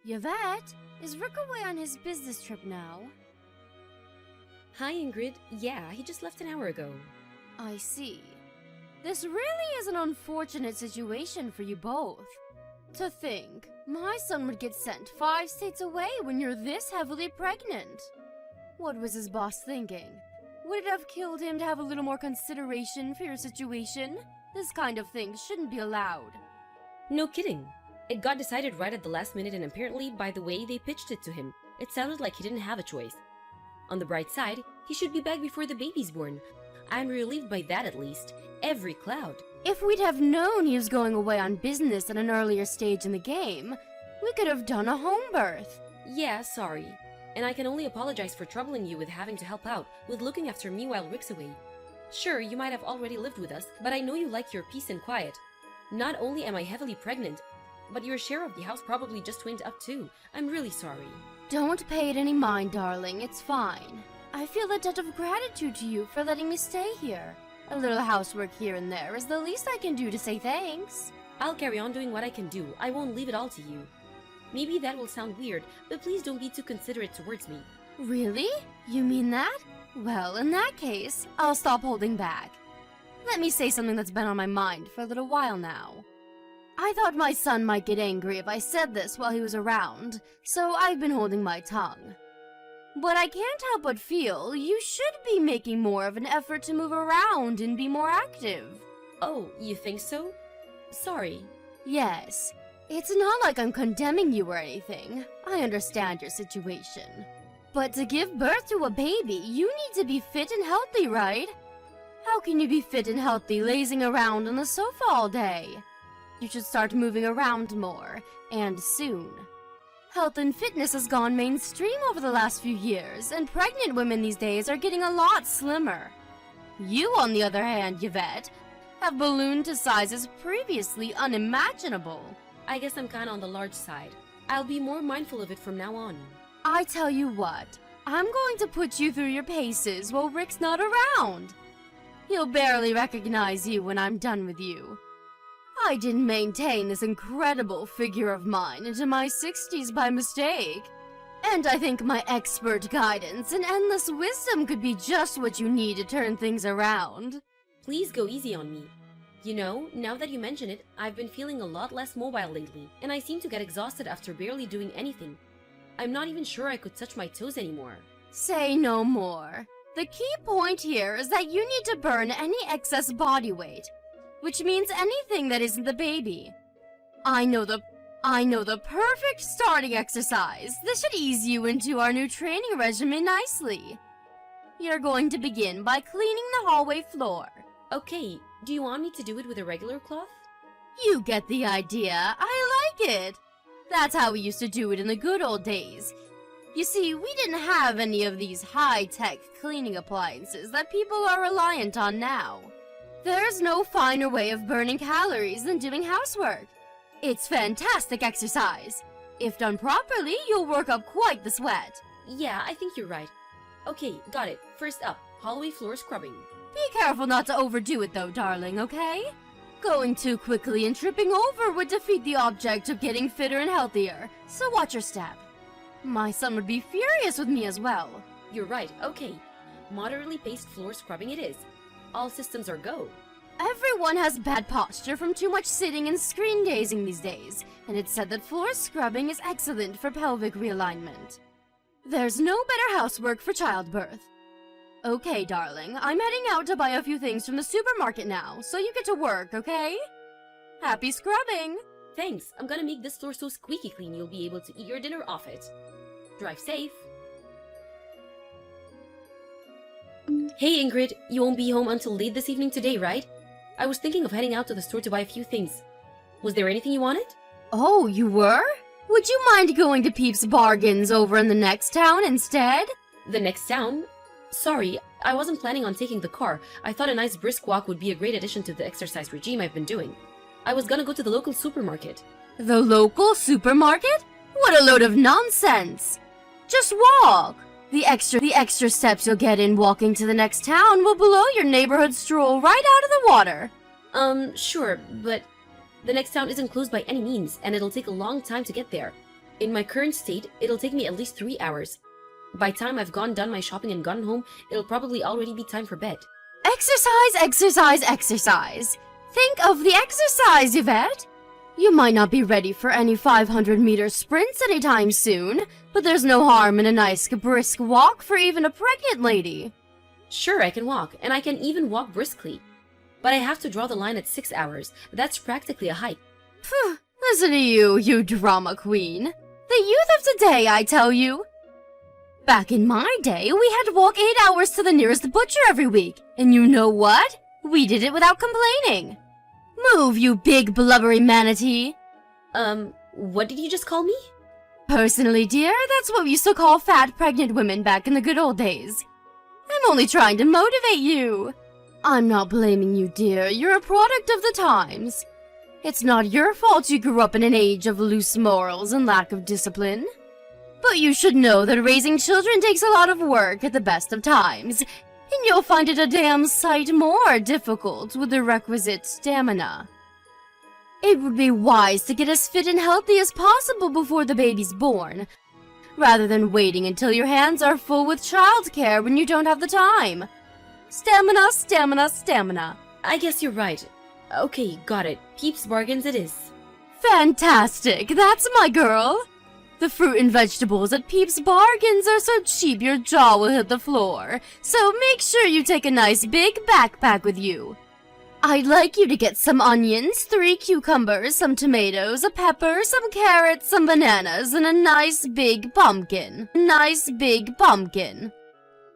Yvette, is Rick away on his business trip now? Hi, Ingrid. Yeah, he just left an hour ago. I see. This really is an unfortunate situation for you both. To think, my son would get sent 5 states away when you're this heavily pregnant. What was his boss thinking? Would it have killed him to have a little more consideration for your situation? This kind of thing shouldn't be allowed. No kidding. It got decided right at the last minute, and apparently, by the way they pitched it to him, it sounded like he didn't have a choice. On the bright side, he should be back before the baby's born. I'm relieved by that at least. Every cloud. If we'd have known he was going away on business at an earlier stage in the game, we could have done a home birth. Yeah, sorry. And I can only apologize for troubling you with having to help out with looking after me while Rick's away. Sure, you might have already lived with us, but I know you like your peace and quiet. Not only am I heavily pregnant, but your share of the house probably just went up too. I'm really sorry. Don't pay it any mind, darling. It's fine. I feel a debt of gratitude to you for letting me stay here. A little housework here and there is the least I can do to say thanks. I'll carry on doing what I can do. I won't leave it all to you. Maybe that will sound weird, but please don't be too considerate towards me. Really? You mean that? Well, in that case, I'll stop holding back. Let me say something that's been on my mind for a little while now. I thought my son might get angry if I said this while he was around, so I've been holding my tongue. But I can't help but feel you should be making more of an effort to move around and be more active. Oh, you think so? Sorry. Yes. It's not like I'm condemning you or anything. I understand your situation. But to give birth to a baby, you need to be fit and healthy, right? How can you be fit and healthy lazing around on the sofa all day? You should start moving around more, and soon. Health and fitness has gone mainstream over the last few years, and pregnant women these days are getting a lot slimmer. You, on the other hand, Yvette, have ballooned to sizes previously unimaginable. I guess I'm kinda on the large side. I'll be more mindful of it from now on. I tell you what, I'm going to put you through your paces while Rick's not around. He'll barely recognize you when I'm done with you. I didn't maintain this incredible figure of mine into my 60s by mistake. And I think my expert guidance and endless wisdom could be just what you need to turn things around. Please go easy on me. You know, now that you mention it, I've been feeling a lot less mobile lately, and I seem to get exhausted after barely doing anything. I'm not even sure I could touch my toes anymore. Say no more. The key point here is that you need to burn any excess body weight, which means anything that isn't the baby. I know the perfect starting exercise. This should ease you into our new training regimen nicely. You're going to begin by cleaning the hallway floor. Okay, do you want me to do it with a regular cloth? You get the idea. I like it. That's how we used to do it in the good old days. You see, we didn't have any of these high-tech cleaning appliances that people are reliant on now. There's no finer way of burning calories than doing housework. It's fantastic exercise. If done properly, you'll work up quite the sweat. Yeah, I think you're right. Okay, got it. First up, hallway floor scrubbing. Be careful not to overdo it though, darling, okay? Going too quickly and tripping over would defeat the object of getting fitter and healthier, so watch your step. My son would be furious with me as well. You're right, okay. Moderately paced floor scrubbing it is. All systems are go. Everyone has bad posture from too much sitting and screen gazing these days, and it's said that floor scrubbing is excellent for pelvic realignment. There's no better housework for childbirth. Okay, darling, I'm heading out to buy a few things from the supermarket now, so you get to work, okay? Happy scrubbing! Thanks, I'm gonna make this floor so squeaky clean you'll be able to eat your dinner off it. Drive safe. Hey Ingrid, you won't be home until late this evening today, right? I was thinking of heading out to the store to buy a few things. Was there anything you wanted? Oh, you were? Would you mind going to Peeps Bargains over in the next town instead? The next town? Sorry, I wasn't planning on taking the car. I thought a nice brisk walk would be a great addition to the exercise regime I've been doing. I was gonna go to the local supermarket. The local supermarket? What a load of nonsense! Just walk! The extra steps you'll get in walking to the next town will blow your neighborhood stroll right out of the water. Sure, but the next town isn't closed by any means, and it'll take a long time to get there. In my current state, it'll take me at least 3 hours. By the time I've done my shopping and gotten home, it'll probably already be time for bed. Exercise, exercise, exercise. Think of the exercise, Yvette. You might not be ready for any 500-meter sprints anytime soon, but there's no harm in a nice brisk walk for even a pregnant lady. Sure, I can walk, and I can even walk briskly. But I have to draw the line at 6 hours. That's practically a hike. Phew, listen to you, you drama queen. The youth of today, I tell you. Back in my day, we had to walk 8 hours to the nearest butcher every week. And you know what? We did it without complaining. Move, you big blubbery manatee. What did you just call me? Personally, dear, that's what we used to call fat pregnant women back in the good old days. I'm only trying to motivate you. I'm not blaming you, dear. You're a product of the times. It's not your fault you grew up in an age of loose morals and lack of discipline. But you should know that raising children takes a lot of work at the best of times, and you'll find it a damn sight more difficult with the requisite stamina. It would be wise to get as fit and healthy as possible before the baby's born, rather than waiting until your hands are full with childcare when you don't have the time. Stamina, stamina, stamina. I guess you're right. Okay, got it. Peeps Bargains it is. Fantastic, that's my girl. The fruit and vegetables at Peeps Bargains are so cheap your jaw will hit the floor, so make sure you take a nice big backpack with you. I'd like you to get some onions, 3 cucumbers, some tomatoes, a pepper, some carrots, some bananas, and a nice big pumpkin. Nice big pumpkin.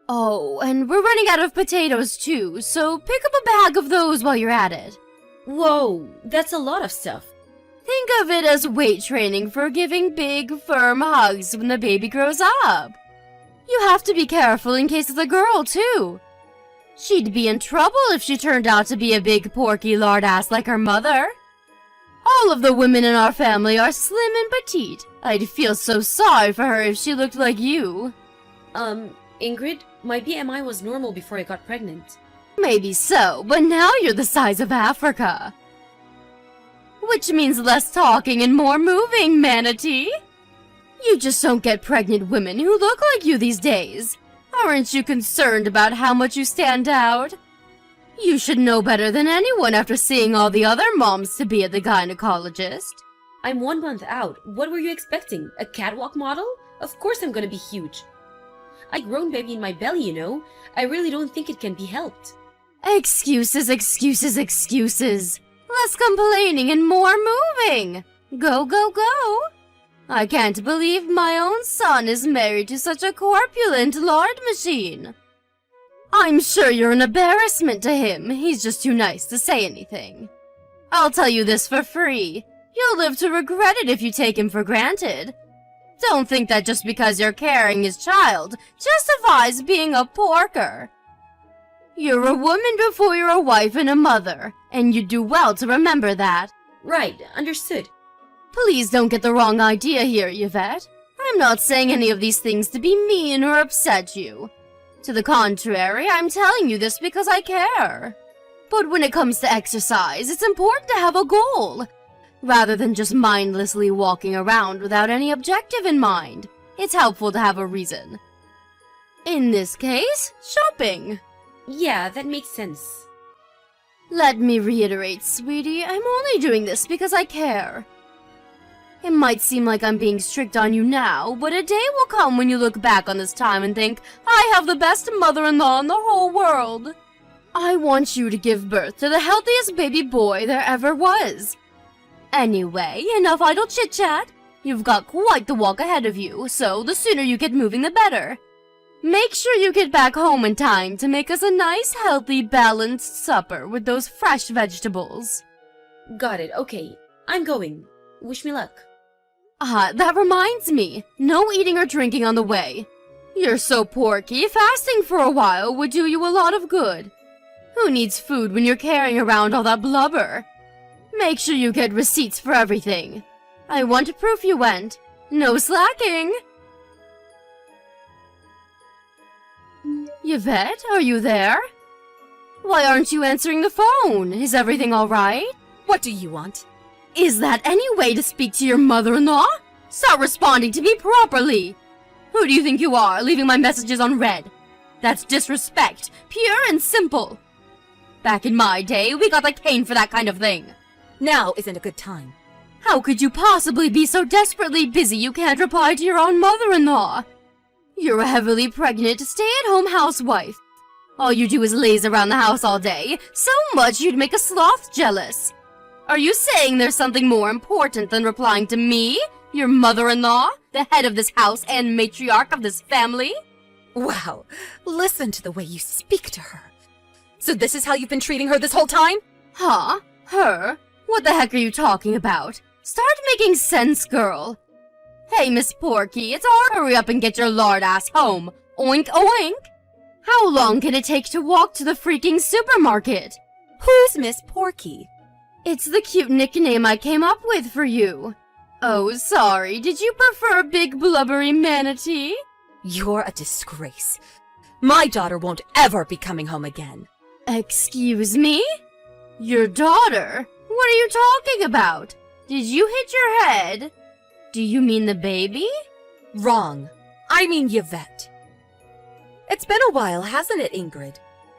Oh, and we're running out of potatoes too, so pick up a bag of those while you're at it. Whoa, that's a lot of stuff. Think of it as weight training for giving big, firm hugs when the baby grows up. You have to be careful in case it's a girl, too. She'd be in trouble if she turned out to be a big, porky lard ass like her mother. All of the women in our family are slim and petite. I'd feel so sorry for her if she looked like you. Ingrid, my BMI was normal before I got pregnant. Maybe so, but now you're the size of Africa. Which means less talking and more moving, manatee. You just don't get pregnant women who look like you these days. Aren't you concerned about how much you stand out? You should know better than anyone after seeing all the other moms-to-be at the gynecologist. I'm 1 month out. What were you expecting? A catwalk model? Of course I'm gonna be huge. I grown baby in my belly, you know. I really don't think it can be helped. Excuses, excuses, excuses. Less complaining and more moving. Go, go, go. I can't believe my own son is married to such a corpulent lard machine. I'm sure you're an embarrassment to him. He's just too nice to say anything. I'll tell you this for free. You'll live to regret it if you take him for granted. Don't think that just because you're carrying his child justifies being a porker. You're a woman before you're a wife and a mother, and you'd do well to remember that. Right, understood. Please don't get the wrong idea here, Yvette. I'm not saying any of these things to be mean or upset you. To the contrary, I'm telling you this because I care. But when it comes to exercise, it's important to have a goal, rather than just mindlessly walking around without any objective in mind. It's helpful to have a reason. In this case, shopping. Yeah, that makes sense. Let me reiterate, sweetie, I'm only doing this because I care. It might seem like I'm being strict on you now, but a day will come when you look back on this time and think, I have the best mother-in-law in the whole world. I want you to give birth to the healthiest baby boy there ever was. Anyway, enough idle chit-chat. You've got quite the walk ahead of you, so the sooner you get moving the better. Make sure you get back home in time to make us a nice, healthy, balanced supper with those fresh vegetables. Got it, okay. I'm going. Wish me luck. That reminds me. No eating or drinking on the way. You're so porky, fasting for a while would do you a lot of good. Who needs food when you're carrying around all that blubber? Make sure you get receipts for everything. I want proof you went. No slacking. Yvette, are you there? Why aren't you answering the phone? Is everything all right? What do you want? Is that any way to speak to your mother-in-law? Start responding to me properly! Who do you think you are, leaving my messages unread? That's disrespect, pure and simple. Back in my day, we got the cane for that kind of thing. Now isn't a good time. How could you possibly be so desperately busy you can't reply to your own mother-in-law? You're a heavily pregnant, stay-at-home housewife. All you do is laze around the house all day, so much you'd make a sloth jealous. Are you saying there's something more important than replying to me, your mother-in-law, the head of this house and matriarch of this family? Wow, listen to the way you speak to her. So this is how you've been treating her this whole time? Huh? Her? What the heck are you talking about? Start making sense, girl. Hey, Miss Porky, it's all hurry up and get your lard ass home. Oink oink. How long can it take to walk to the freaking supermarket? Who's Miss Porky? It's the cute nickname I came up with for you. Oh, sorry, did you prefer Big Blubbery Manatee? You're a disgrace. My daughter won't ever be coming home again. Excuse me? Your daughter? What are you talking about? Did you hit your head? Do you mean the baby? Wrong. I mean Yvette. It's been a while, hasn't it, Ingrid?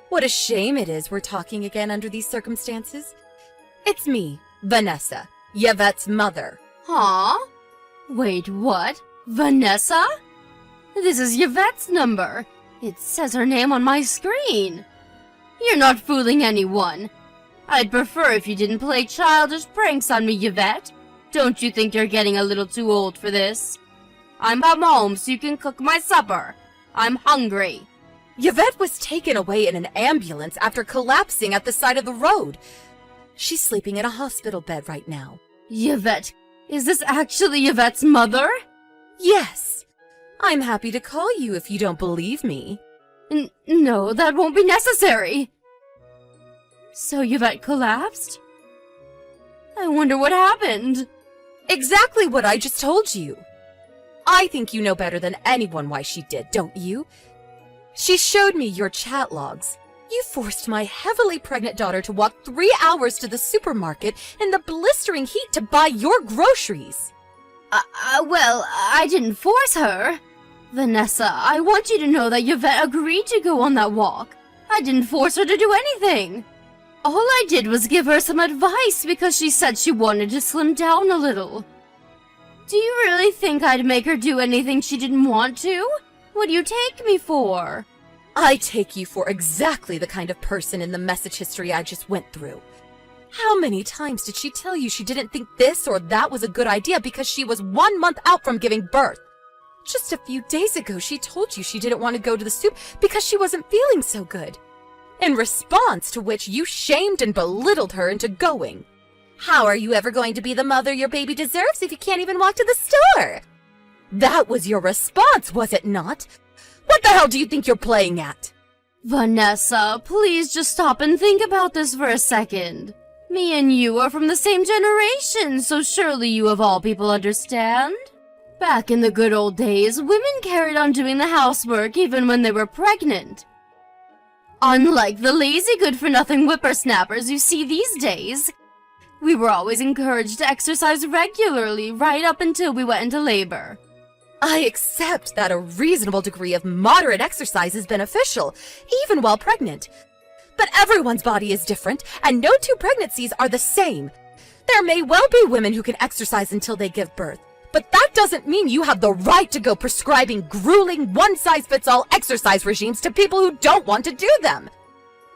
What a shame it is we're talking again under these circumstances. It's me, Vanessa, Yvette's mother. Huh? Wait, what? Vanessa? This is Yvette's number. It says her name on my screen. You're not fooling anyone. I'd prefer if you didn't play childish pranks on me, Yvette. Don't you think you're getting a little too old for this? I'm home so you can cook my supper. I'm hungry. Yvette was taken away in an ambulance after collapsing at the side of the road. She's sleeping in a hospital bed right now. Yvette, is this actually Yvette's mother? Yes. I'm happy to call you if you don't believe me. No, that won't be necessary. So Yvette collapsed? I wonder what happened. Exactly what I just told you. I think you know better than anyone why she did, don't you? She showed me your chat logs. You forced my heavily pregnant daughter to walk 3 hours to the supermarket in the blistering heat to buy your groceries. Well, I didn't force her. Vanessa, I want you to know that Yvette agreed to go on that walk. I didn't force her to do anything. All I did was give her some advice because she said she wanted to slim down a little. Do you really think I'd make her do anything she didn't want to? What do you take me for? I take you for exactly the kind of person in the message history I just went through. How many times did she tell you she didn't think this or that was a good idea because she was 1 month out from giving birth? Just a few days ago, she told you she didn't want to go to the soup because she wasn't feeling so good. In response to which you shamed and belittled her into going. How are you ever going to be the mother your baby deserves if you can't even walk to the store? That was your response, was it not? What the hell do you think you're playing at? Vanessa, please just stop and think about this for a second. Me and you are from the same generation, so surely you of all people understand. Back in the good old days, women carried on doing the housework even when they were pregnant. Unlike the lazy good-for-nothing whippersnappers you see these days, we were always encouraged to exercise regularly right up until we went into labor. I accept that a reasonable degree of moderate exercise is beneficial, even while pregnant. But everyone's body is different, and no two pregnancies are the same. There may well be women who can exercise until they give birth, but that doesn't mean you have the right to go prescribing grueling one-size-fits-all exercise regimes to people who don't want to do them.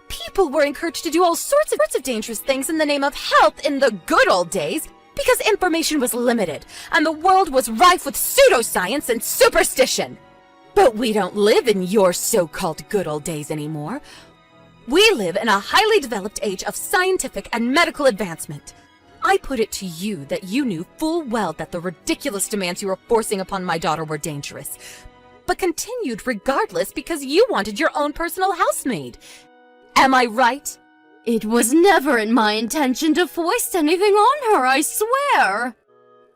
People were encouraged to do all sorts of dangerous things in the name of health in the good old days because information was limited and the world was rife with pseudoscience and superstition. But we don't live in your so-called good old days anymore. We live in a highly developed age of scientific and medical advancement. I put it to you that you knew full well that the ridiculous demands you were forcing upon my daughter were dangerous, but continued regardless because you wanted your own personal housemaid. Am I right? It was never in my intention to foist anything on her, I swear.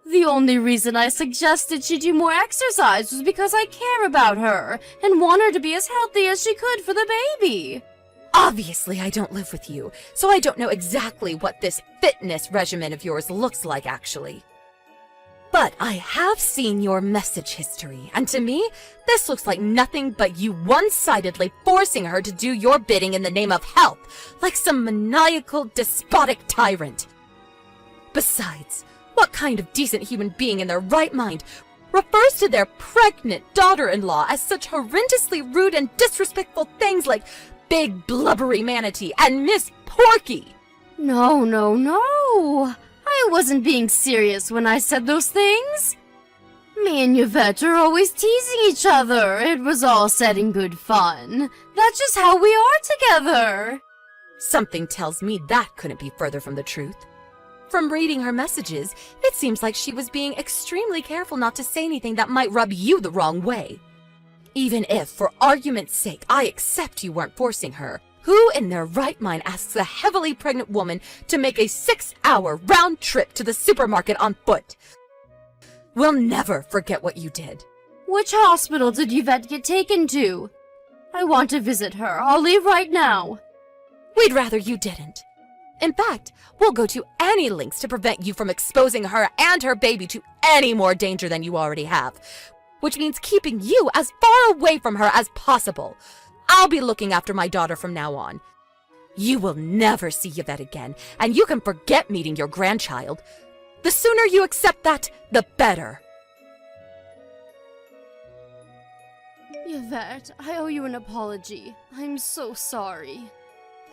The only reason I suggested she do more exercise was because I care about her and want her to be as healthy as she could for the baby. Obviously, I don't live with you, so I don't know exactly what this fitness regimen of yours looks like, actually. But I have seen your message history, and to me, this looks like nothing but you one-sidedly forcing her to do your bidding in the name of health, like some maniacal, despotic tyrant. Besides, what kind of decent human being in their right mind refers to their pregnant daughter-in-law as such horrendously rude and disrespectful things like Big Blubbery Manatee and Miss Porky? No, no, no. I wasn't being serious when I said those things. Me and Yvette are always teasing each other. It was all said in good fun. That's just how we are together. Something tells me that couldn't be further from the truth. From reading her messages, it seems like she was being extremely careful not to say anything that might rub you the wrong way. Even if, for argument's sake, I accept you weren't forcing her, who in their right mind asks a heavily pregnant woman to make a 6-hour round trip to the supermarket on foot? We'll never forget what you did. Which hospital did Yvette get taken to? I want to visit her. I'll leave right now. We'd rather you didn't. In fact, we'll go to any lengths to prevent you from exposing her and her baby to any more danger than you already have, which means keeping you as far away from her as possible. I'll be looking after my daughter from now on. You will never see Yvette again, and you can forget meeting your grandchild. The sooner you accept that, the better. Yvette, I owe you an apology. I'm so sorry.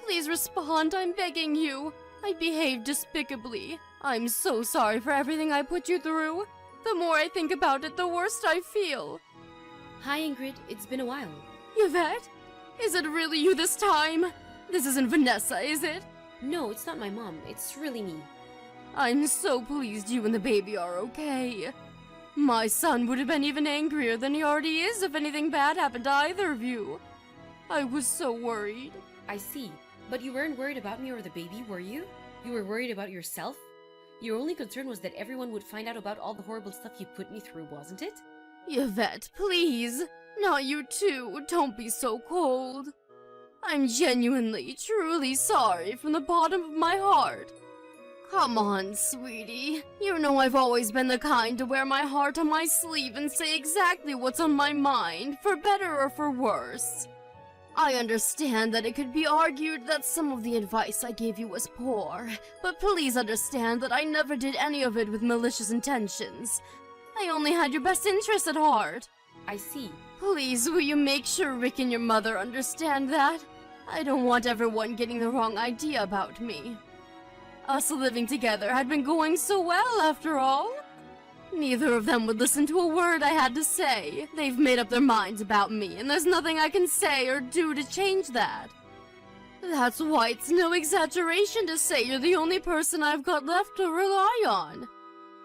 Please respond, I'm begging you. I behaved despicably. I'm so sorry for everything I put you through. The more I think about it, the worse I feel. Hi, Ingrid. It's been a while. Yvette? Is it really you this time? This isn't Vanessa, is it? No, it's not my mom. It's really me. I'm so pleased you and the baby are okay. My son would have been even angrier than he already is if anything bad happened to either of you. I was so worried. I see. But you weren't worried about me or the baby, were you? You were worried about yourself? Your only concern was that everyone would find out about all the horrible stuff you put me through, wasn't it? Yvette, please. Not you too. Don't be so cold. I'm genuinely, truly sorry from the bottom of my heart. Come on, sweetie. You know I've always been the kind to wear my heart on my sleeve and say exactly what's on my mind, for better or for worse. I understand that it could be argued that some of the advice I gave you was poor, but please understand that I never did any of it with malicious intentions. I only had your best interest at heart. I see. Please, will you make sure Rick and your mother understand that? I don't want everyone getting the wrong idea about me. Us living together had been going so well, after all. Neither of them would listen to a word I had to say. They've made up their minds about me, and there's nothing I can say or do to change that. That's why it's no exaggeration to say you're the only person I've got left to rely on.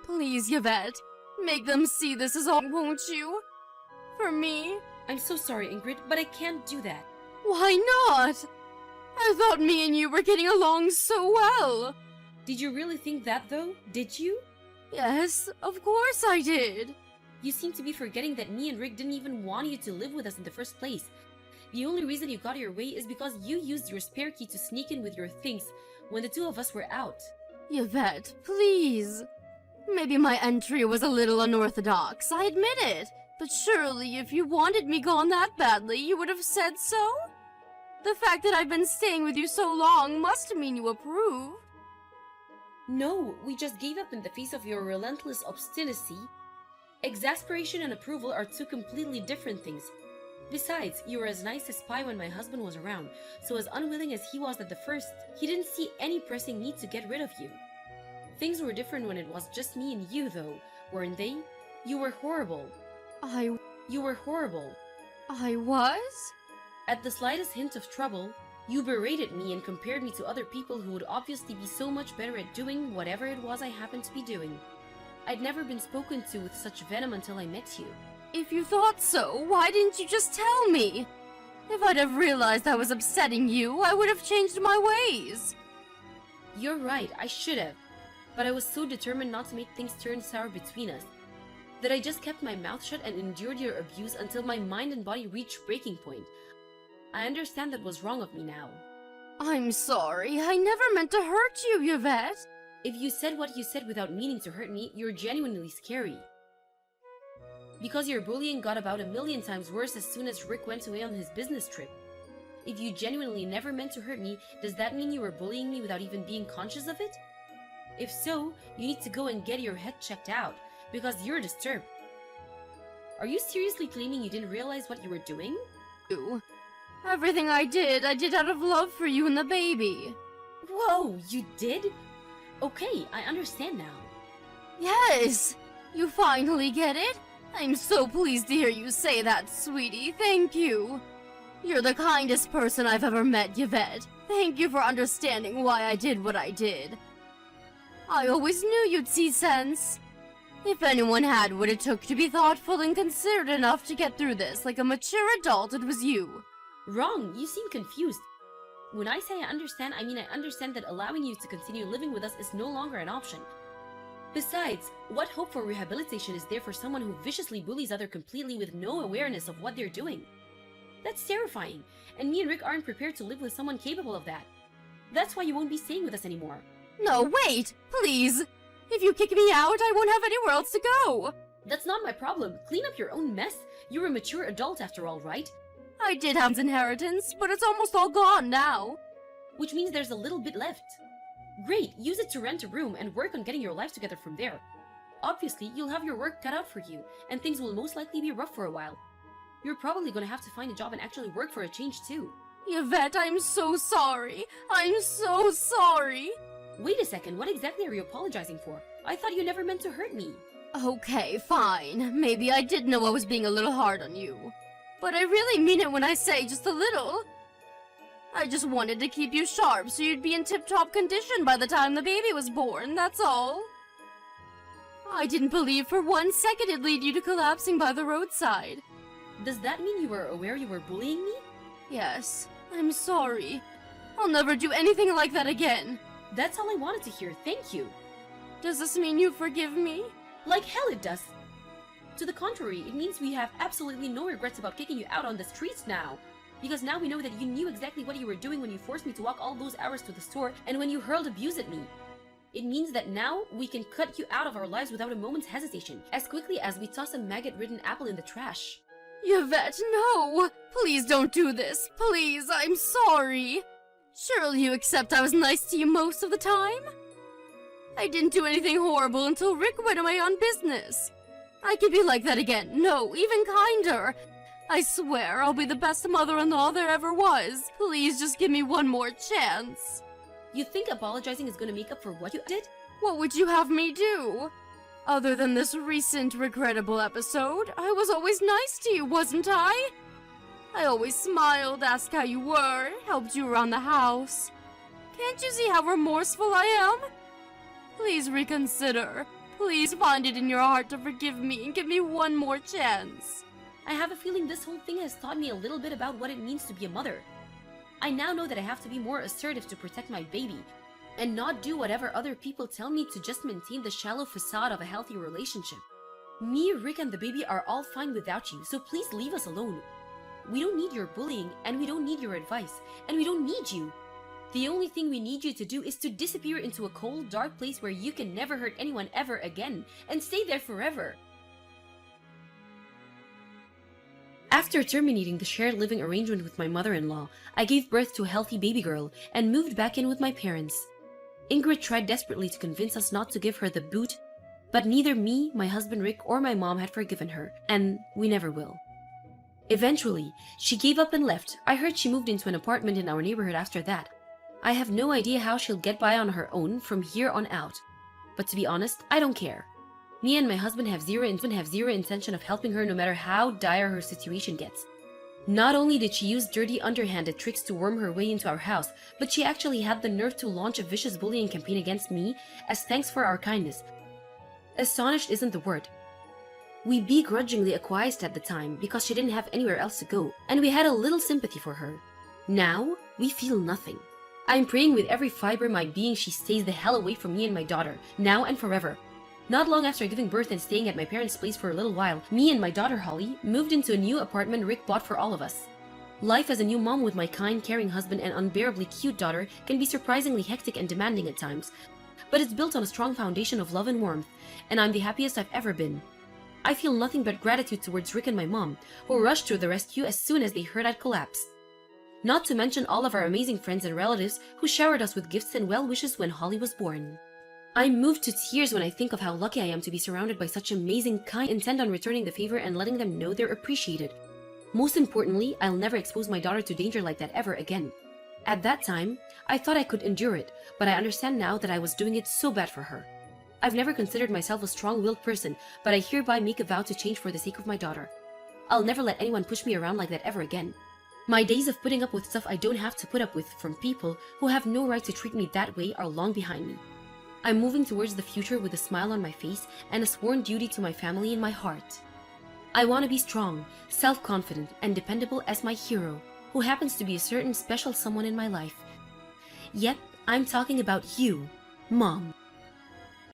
Please, Yvette, make them see this is all, won't you? For me? I'm so sorry, Ingrid, but I can't do that. Why not? I thought me and you were getting along so well. Did you really think that, though? Did you? Yes, of course I did. You seem to be forgetting that me and Rick didn't even want you to live with us in the first place. The only reason you got your way is because you used your spare key to sneak in with your things when the two of us were out. Yvette, please. Maybe my entry was a little unorthodox, I admit it. But surely if you wanted me gone that badly, you would have said so? The fact that I've been staying with you so long must mean you approve. No, we just gave up in the face of your relentless obstinacy. Exasperation and approval are two completely different things. Besides, you were as nice as pie when my husband was around, so as unwilling as he was at the first, he didn't see any pressing need to get rid of you. Things were different when it was just me and you, though, weren't they? You were horrible. You were horrible. I was? At the slightest hint of trouble, you berated me and compared me to other people who would obviously be so much better at doing whatever it was I happened to be doing. I'd never been spoken to with such venom until I met you. If you thought so, why didn't you just tell me? If I'd have realized I was upsetting you, I would have changed my ways. You're right, I should have. But I was so determined not to make things turn sour between us that I just kept my mouth shut and endured your abuse until my mind and body reached breaking point. I understand that was wrong of me now. I'm sorry. I never meant to hurt you, Yvette. If you said what you said without meaning to hurt me, you're genuinely scary. Because your bullying got about 1,000,000 times worse as soon as Rick went away on his business trip. If you genuinely never meant to hurt me, does that mean you were bullying me without even being conscious of it? If so, you need to go and get your head checked out, because you're disturbed. Are you seriously claiming you didn't realize what you were doing? Everything I did out of love for you and the baby. Whoa, you did? Okay, I understand now. Yes! You finally get it? I'm so pleased to hear you say that, sweetie. Thank you. You're the kindest person I've ever met, Yvette. Thank you for understanding why I did what I did. I always knew you'd see sense. If anyone had what it took to be thoughtful and considerate enough to get through this like a mature adult, it was you. Wrong, you seem confused. When I say I understand, I mean I understand that allowing you to continue living with us is no longer an option. Besides, what hope for rehabilitation is there for someone who viciously bullies others completely with no awareness of what they're doing? That's terrifying, and me and Rick aren't prepared to live with someone capable of that. That's why you won't be staying with us anymore. No, wait! Please! If you kick me out, I won't have anywhere else to go! That's not my problem. Clean up your own mess. You're a mature adult after all, right? I did have an inheritance, but it's almost all gone now. Which means there's a little bit left. Great, use it to rent a room and work on getting your life together from there. Obviously, you'll have your work cut out for you, and things will most likely be rough for a while. You're probably gonna have to find a job and actually work for a change too. Yvette, I'm so sorry. I'm so sorry. Wait a second, what exactly are you apologizing for? I thought you never meant to hurt me. Okay, fine. Maybe I did know I was being a little hard on you. But I really mean it when I say just a little. I just wanted to keep you sharp so you'd be in tip-top condition by the time the baby was born, that's all. I didn't believe for 1 second it'd lead you to collapsing by the roadside. Does that mean you were aware you were bullying me? Yes, I'm sorry. I'll never do anything like that again. That's all I wanted to hear, thank you. Does this mean you forgive me? Like hell it does. To the contrary, it means we have absolutely no regrets about kicking you out on the streets now. Because now we know that you knew exactly what you were doing when you forced me to walk all those hours to the store and when you hurled abuse at me. It means that now we can cut you out of our lives without a moment's hesitation, as quickly as we toss a maggot-ridden apple in the trash. Yvette, no! Please don't do this. Please, I'm sorry. Surely you accept I was nice to you most of the time? I didn't do anything horrible until Rick went away on business. I could be like that again. No, even kinder. I swear I'll be the best mother-in-law there ever was. Please just give me one more chance. You think apologizing is gonna make up for what you did? What would you have me do? Other than this recent regrettable episode, I was always nice to you, wasn't I? I always smiled, asked how you were, helped you around the house. Can't you see how remorseful I am? Please reconsider. Please find it in your heart to forgive me and give me one more chance. I have a feeling this whole thing has taught me a little bit about what it means to be a mother. I now know that I have to be more assertive to protect my baby, and not do whatever other people tell me to just maintain the shallow facade of a healthy relationship. Me, Rick, and the baby are all fine without you, so please leave us alone. We don't need your bullying, and we don't need your advice, and we don't need you. The only thing we need you to do is to disappear into a cold, dark place where you can never hurt anyone ever again, and stay there forever. After terminating the shared living arrangement with my mother-in-law, I gave birth to a healthy baby girl and moved back in with my parents. Ingrid tried desperately to convince us not to give her the boot, but neither me, my husband Rick, or my mom had forgiven her, and we never will. Eventually, she gave up and left. I heard she moved into an apartment in our neighborhood after that. I have no idea how she'll get by on her own from here on out. But to be honest, I don't care. Me and my husband have zero intention of helping her no matter how dire her situation gets. Not only did she use dirty underhanded tricks to worm her way into our house, but she actually had the nerve to launch a vicious bullying campaign against me as thanks for our kindness. Astonished isn't the word. We begrudgingly acquiesced at the time because she didn't have anywhere else to go, and we had a little sympathy for her. Now, we feel nothing. I'm praying with every fiber of my being she stays the hell away from me and my daughter, now and forever. Not long after giving birth and staying at my parents' place for a little while, me and my daughter Holly moved into a new apartment Rick bought for all of us. Life as a new mom with my kind, caring husband and unbearably cute daughter can be surprisingly hectic and demanding at times, but it's built on a strong foundation of love and warmth, and I'm the happiest I've ever been. I feel nothing but gratitude towards Rick and my mom, who rushed to the rescue as soon as they heard I'd collapsed. Not to mention all of our amazing friends and relatives who showered us with gifts and well wishes when Holly was born. I'm moved to tears when I think of how lucky I am to be surrounded by such amazing, kind, intent on returning the favor and letting them know they're appreciated. Most importantly, I'll never expose my daughter to danger like that ever again. At that time, I thought I could endure it, but I understand now that I was doing it so bad for her. I've never considered myself a strong-willed person, but I hereby make a vow to change for the sake of my daughter. I'll never let anyone push me around like that ever again. My days of putting up with stuff I don't have to put up with from people who have no right to treat me that way are long behind me. I'm moving towards the future with a smile on my face and a sworn duty to my family in my heart. I want to be strong, self-confident, and dependable as my hero, who happens to be a certain special someone in my life. Yet, I'm talking about you, Mom.